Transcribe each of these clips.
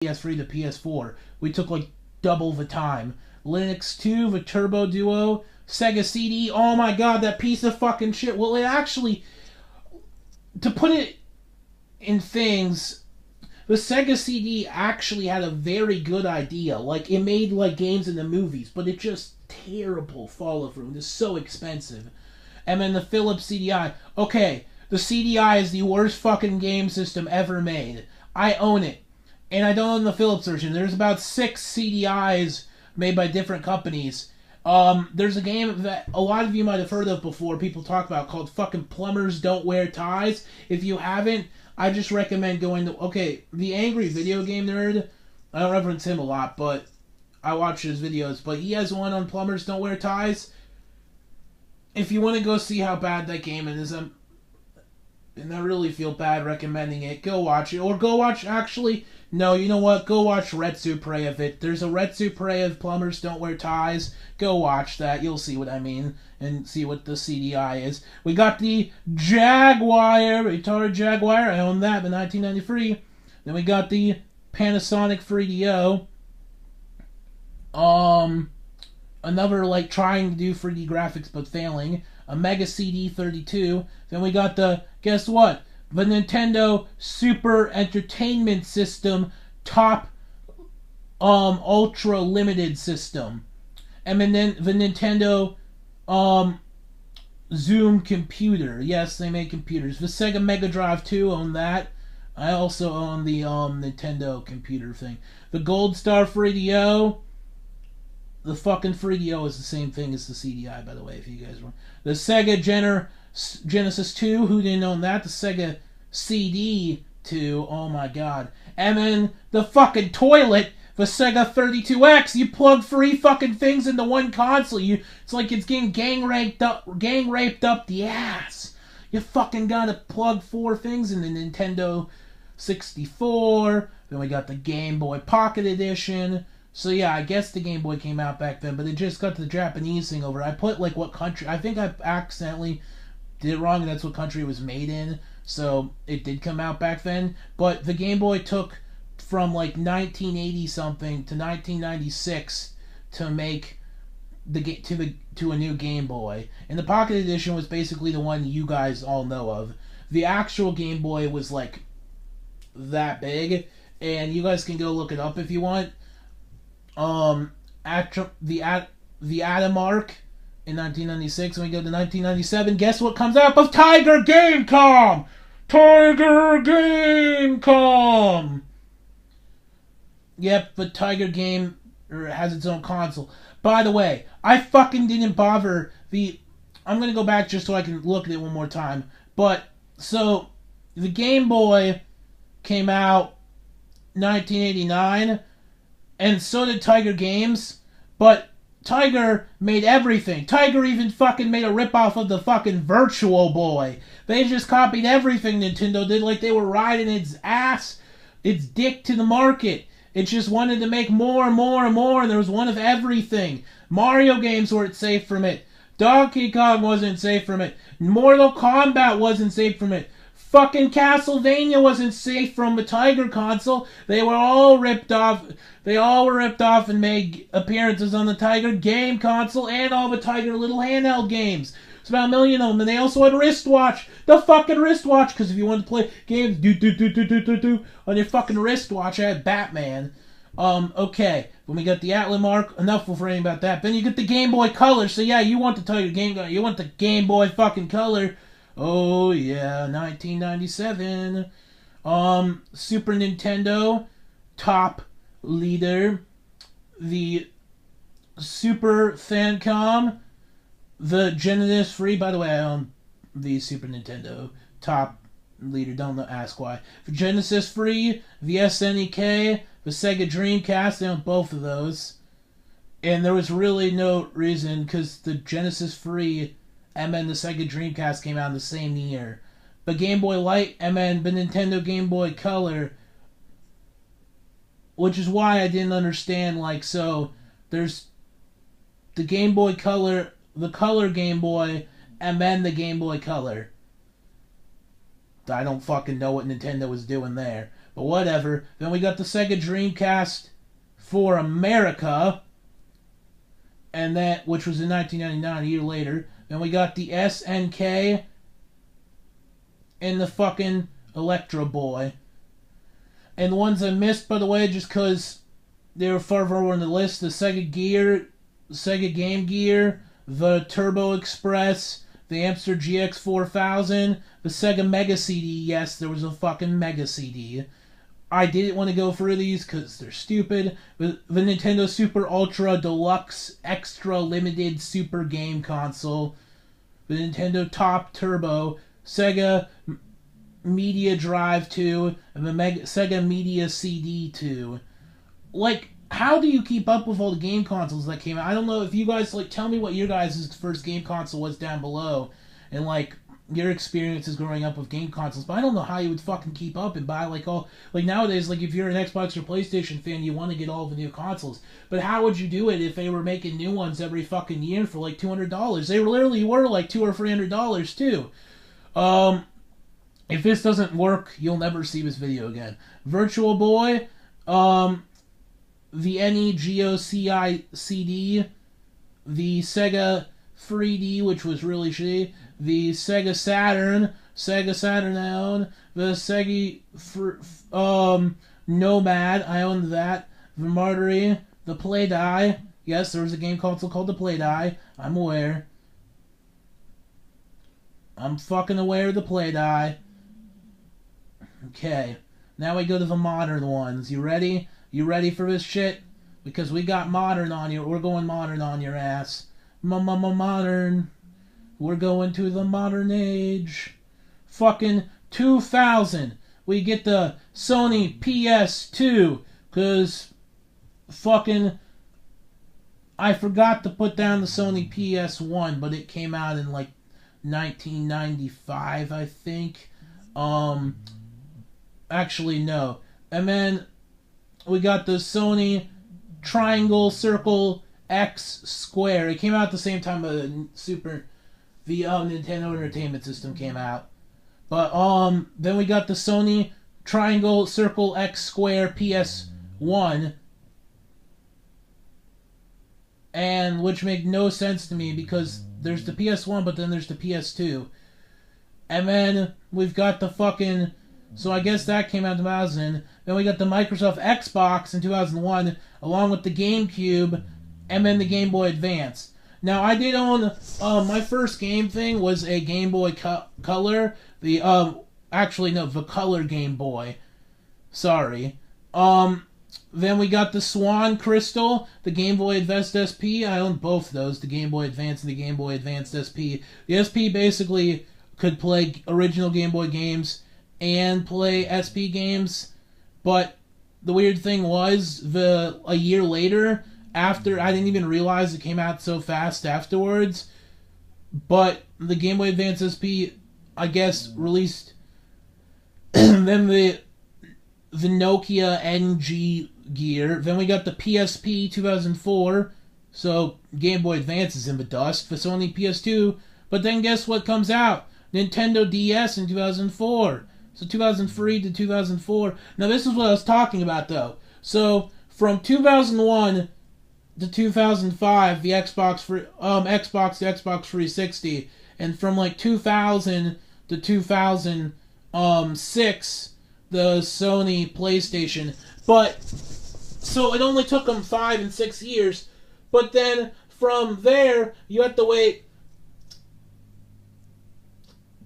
PS3 to PS4. We took like double the time. Linux 2, the Turbo Duo, Sega CD. Oh my god, that piece of fucking shit. Well, it actually, to put it in things, the Sega CD actually had a very good idea. Like, it made like games in the movies, but it just terrible follow through. It's so expensive. And then the Philips CDI. Okay, the CDI is the worst fucking game system ever made. I own it. And I don't own the Philips version. There's about 6 CDIs made by different companies. There's a game that a lot of you might have heard of before, people talk about, called fucking Plumbers Don't Wear Ties. If you haven't, I just recommend going to... Okay, the Angry Video Game Nerd, I don't reference him a lot, but I watch his videos. But he has one on Plumbers Don't Wear Ties. If you want to go see how bad that game is, and I really feel bad recommending it, go watch it. Or go watch, actually, no, you know what? Go watch Retsu Prey of it. There's a Retsu Prey of Plumbers Don't Wear Ties. Go watch that. You'll see what I mean. And see what the CDI is. We got the Jaguar, Atari Jaguar. I own that in 1993. Then we got the Panasonic 3DO. Another, like, trying to do 3D graphics but failing. A Mega CD 32. Then we got the, guess what? The Nintendo Super Entertainment System Top Ultra Limited System. And then the Nintendo Zoom Computer. Yes, they make computers. The Sega Mega Drive 2, own that. I also own the Nintendo computer thing. The Gold Star 3DO. The fucking 3DO is the same thing as the CDI, by the way, if you guys were. The Sega Genesis 2, who didn't own that? The Sega CD 2, oh my god. And then the fucking toilet, the Sega 32X. You plug 3 fucking things into one console. It's like it's getting gang raped up the ass. You fucking gotta plug 4 things in the Nintendo 64. Then we got the Game Boy Pocket Edition. So yeah, I guess the Game Boy came out back then, but it just got the Japanese thing over. I put like what country. I think I accidentally did it wrong, and that's what country it was made in. So it did come out back then. But the Game Boy took from like 1980 something to 1996 to make to a new Game Boy. And the Pocket Edition was basically the one you guys all know of. The actual Game Boy was like that big, and you guys can go look it up if you want. The Adamark in 1996, and we go to 1997. Guess what comes out of Tiger Gamecom? Tiger Gamecom! Yep, but Tiger Game has its own console. By the way, I fucking didn't bother I'm gonna go back just so I can look at it one more time. But, so, the Game Boy came out 1989, and so did Tiger Games, but Tiger made everything. Tiger even fucking made a ripoff of the fucking Virtual Boy. They just copied everything Nintendo did, like they were riding its dick to the market. It just wanted to make more and more and more, and there was one of everything. Mario games weren't safe from it. Donkey Kong wasn't safe from it. Mortal Kombat wasn't safe from it. Fucking Castlevania wasn't safe from the Tiger console. They were all ripped off. They all were ripped off and made appearances on the Tiger game console and all the Tiger little handheld games. It's about 1 million of them. And they also had wristwatch. The fucking wristwatch. Because if you want to play games on your fucking wristwatch, I had Batman. Okay. When we got the Atlas, enough worrying about that. Then you get the Game Boy Color. So yeah, you want the Tiger Game Boy. You want the Game Boy fucking Color. Oh yeah, 1997. Super Nintendo, top leader. The Super Famicom, the Genesis Free. By the way, I own the Super Nintendo, top leader. Don't ask why. The Genesis Free, the SNEK, the Sega Dreamcast. I own both of those. And there was really no reason, because the Genesis Free and then the Sega Dreamcast came out in the same year. But Game Boy Light and then the Nintendo Game Boy Color, which is why I didn't understand, like, so there's the Game Boy Color, the Color Game Boy, and then the Game Boy Color. I don't fucking know what Nintendo was doing there. but whatever. Then we got the Sega Dreamcast for America, and that, which was in 1999, a year later. Then we got the SNK and the fucking Electro Boy. And the ones I missed, by the way, just because they were far over on the list, the Sega Game Gear, the Turbo Express, the Amster GX 4000, the Sega Mega CD. Yes, there was a fucking Mega CD. I didn't want to go for these because they're stupid. The Nintendo Super Ultra Deluxe Extra Limited Super Game Console, the Nintendo Top Turbo, Sega Media Drive 2, and the Sega Media CD 2. Like, how do you keep up with all the game consoles that came out? I don't know if you guys, like, tell me what your guys' first game console was down below, and, like, your experiences growing up with game consoles. But I don't know how you would fucking keep up and buy, like, all, like, nowadays, like, if you're an Xbox or PlayStation fan, you want to get all the new consoles. But how would you do it if they were making new ones every fucking year for, like, $200? They literally were, like, $200 or $300, too. If this doesn't work, you'll never see this video again. Virtual Boy, the NEGO CD, the Sega 3D, which was really shitty, the Sega Saturn I own, the Sega Nomad, I owned that, the Martyri, the Play-Dye, yes, there was a game console called the Play-Dye, I'm aware. I'm fucking aware of the Play-Dye. Okay, now we go to the modern ones. You ready? You ready for this shit? Because we got modern on you. We're going modern on your ass. Modern. We're going to the modern age. Fucking 2000. We get the Sony PS2. Because fucking I forgot to put down the Sony PS1, but it came out in like 1995, I think. Actually, no. And then we got the Sony Triangle Circle X Square. It came out at the same time the Nintendo Entertainment System came out. But then we got the Sony Triangle Circle X Square PS1, and which made no sense to me because there's the PS1, but then there's the PS2. And then we've got the fucking, so I guess that came out in 2000. Then we got the Microsoft Xbox in 2001, along with the GameCube, and then the Game Boy Advance. Now, I did own, my first game thing was a Game Boy Color. The Color Game Boy. Sorry. Then we got the Swan Crystal, the Game Boy Advance SP. I owned both of those, the Game Boy Advance and the Game Boy Advance SP. The SP basically could play original Game Boy games and play SP games, but the weird thing was, a year later, after, I didn't even realize it came out so fast afterwards, but the Game Boy Advance SP, I guess, released, then the Nokia NG Gear, then we got the PSP 2004, so Game Boy Advance is in the dust, the Sony PS2, but then guess what comes out? Nintendo DS in 2004. So 2003 to 2004. Now this is what I was talking about though. So from 2001 to 2005, the Xbox the Xbox 360, and from like 2000 to 2006, the Sony PlayStation. But so it only took them 5 and 6 years. But then from there, you have to wait.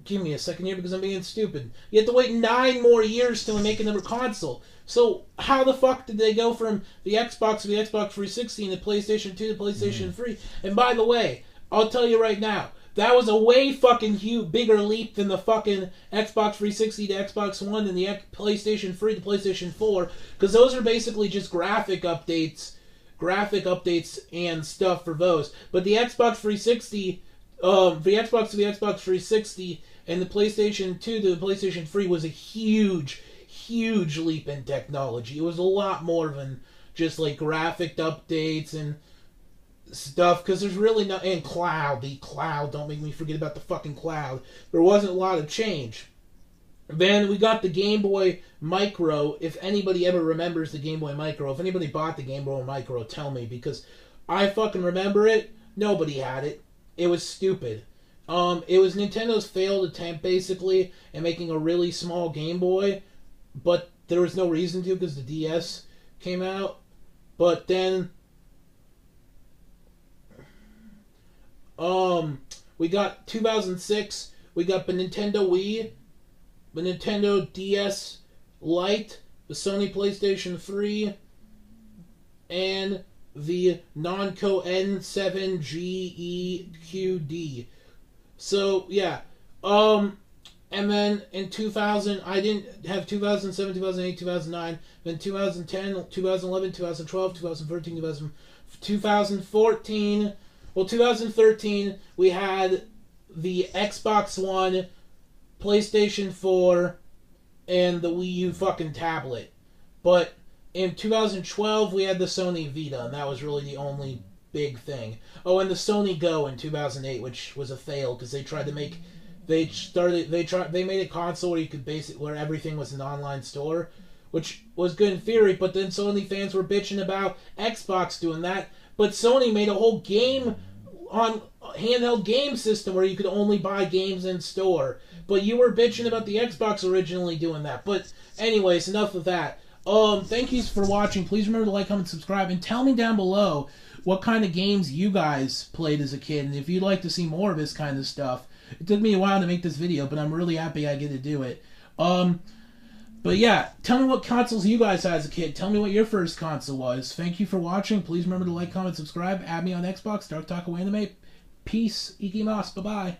Give me a second here because I'm being stupid. You have to wait 9 more years till they make another console. So how the fuck did they go from the Xbox to the Xbox 360 and the PlayStation 2 to the PlayStation 3? And by the way, I'll tell you right now, that was a way fucking bigger leap than the fucking Xbox 360 to Xbox One and the PlayStation 3 to PlayStation 4, because those are basically just graphic updates and stuff for those. But the Xbox 360, the Xbox to the Xbox 360 and the PlayStation 2 to the PlayStation 3 was a huge leap in technology. It was a lot more than just like graphic updates and stuff, because there's really not, and the cloud, don't make me forget about the fucking cloud. There wasn't a lot of change. Then we got the Game Boy Micro. If anybody ever remembers the Game Boy Micro, if anybody bought the Game Boy Micro, tell me, because I fucking remember it. Nobody had it. It was stupid. It was Nintendo's failed attempt, basically, at making a really small Game Boy, but there was no reason to because the DS came out. But then, we got 2006. We got the Nintendo Wii, the Nintendo DS Lite, the Sony PlayStation 3, and the Namco N7GEQD. So, yeah. And then in 2000, I didn't have 2007, 2008, 2009. Then 2010, 2011, 2012, 2013, 2014. Well, 2013, we had the Xbox One, PlayStation 4, and the Wii U fucking tablet. But in 2012, we had the Sony Vita, and that was really the only big thing. Oh, and the Sony Go in 2008, which was a fail because they tried to make, they made a console where you could where everything was an online store, which was good in theory. But then Sony fans were bitching about Xbox doing that. But Sony made a whole game on handheld game system where you could only buy games in store. But you were bitching about the Xbox originally doing that. But anyways, enough of that. Thank you for watching. Please remember to like, comment, subscribe, and tell me down below what kind of games you guys played as a kid, and if you'd like to see more of this kind of stuff. It took me a while to make this video, but I'm really happy I get to do it. But yeah, tell me what consoles you guys had as a kid. Tell me what your first console was. Thank you for watching. Please remember to like, comment, subscribe. Add me on Xbox, Dark Talk Away Anime. Peace. Ikimas. Bye-bye.